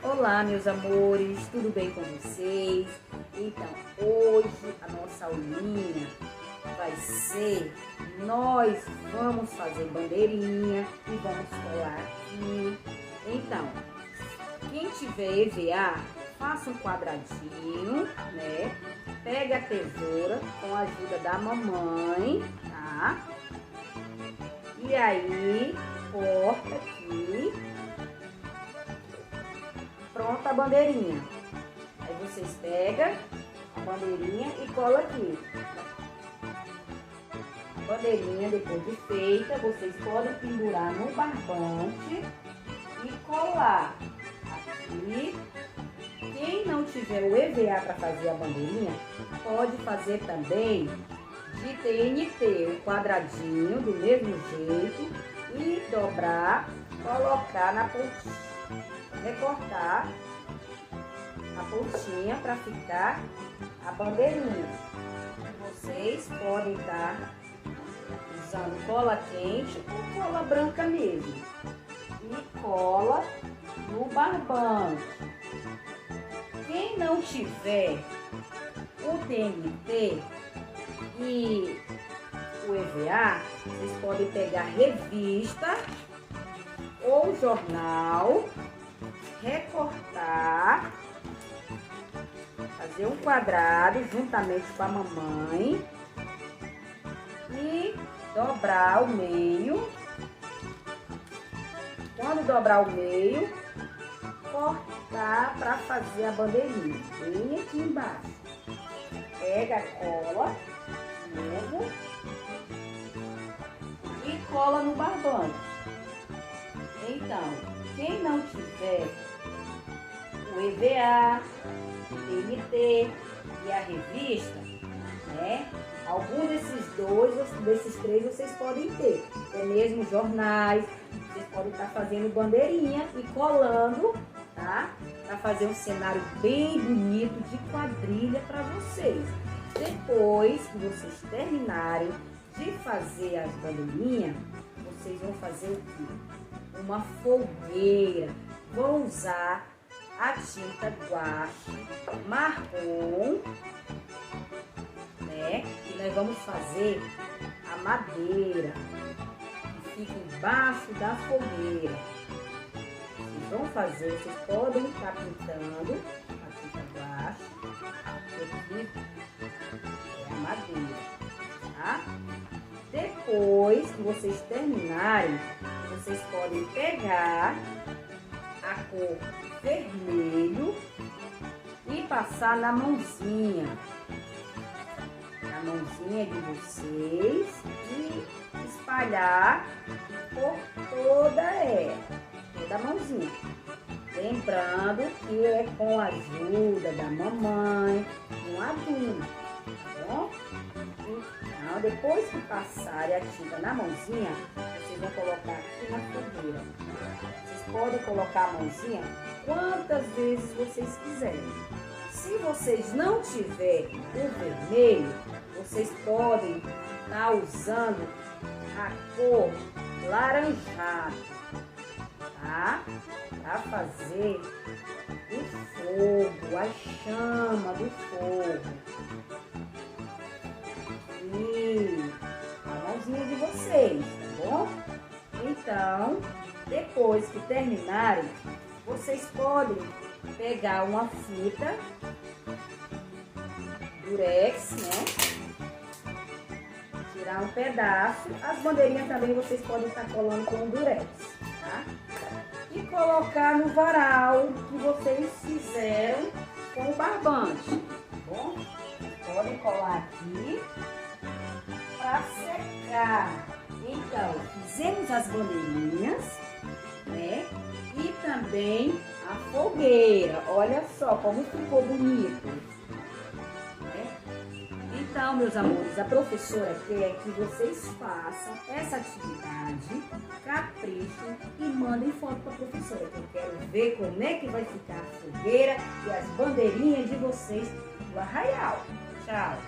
Olá, meus amores, tudo bem com vocês? Então, hoje a nossa aulinha vai ser, nós vamos fazer bandeirinha e vamos colar aqui. Então, quem tiver EVA, faça um quadradinho, né? Pega a tesoura com a ajuda da mamãe, tá? E aí, corta aqui. Pronta a bandeirinha. Aí vocês pegam a bandeirinha e colam aqui. A bandeirinha, depois de feita, vocês podem pendurar no barbante e colar aqui. Quem não tiver o EVA para fazer a bandeirinha, pode fazer também de TNT, um quadradinho do mesmo jeito e dobrar, colocar na pontinha. Recortar a pontinha para ficar a bandeirinha. Vocês podem estar usando cola quente ou cola branca mesmo. E cola no barbante. Quem não tiver o TNT e o EVA, vocês podem pegar revista ou jornal, recortar, fazer um quadrado juntamente com a mamãe e dobrar o meio. Quando dobrar o meio, cortar para fazer a bandeirinha bem aqui embaixo. Pega a cola novo e cola no barbante. Então, quem não tiver o EVA, o TNT e a revista, né? Algum desses três vocês podem ter. Até mesmo jornais, vocês podem estar fazendo bandeirinha e colando, tá? Para fazer um cenário bem bonito de quadrilha para vocês. Depois que vocês terminarem de fazer as bandeirinhas, vocês vão fazer o quê? Uma fogueira. Vou usar a tinta guache marrom, né? E nós vamos fazer a madeira que fica embaixo da fogueira. Vocês vão fazer, vocês podem estar pintando a tinta guache. Aqui é a madeira, tá? Depois que vocês terminarem, vocês podem pegar a cor vermelho e passar na mãozinha de vocês e espalhar por toda a mãozinha. Lembrando que é com a ajuda da mamãe, um adulto, tá bom? Então, depois que passarem a tinta na mãozinha, vocês vão colocar aqui na fogueira. Vocês podem colocar a mãozinha quantas vezes vocês quiserem. Se vocês não tiverem o vermelho, vocês podem estar usando a cor laranjada, tá? Para fazer o fogo, a chama do fogo. E a mãozinha de vocês, tá bom? Então, depois que terminarem, vocês podem pegar uma fita durex, né? Tirar um pedaço. As bandeirinhas também vocês podem estar colando com durex, tá? E colocar no varal que vocês fizeram com o barbante, tá bom? Podem colar aqui para secar. Então, fizemos as bandeirinhas, né? E também a fogueira. Olha só como ficou bonito, né? Então, meus amores, a professora quer que vocês façam essa atividade, caprichem e mandem foto para a professora, que eu quero ver como é que vai ficar a fogueira e as bandeirinhas de vocês do arraial. Tchau!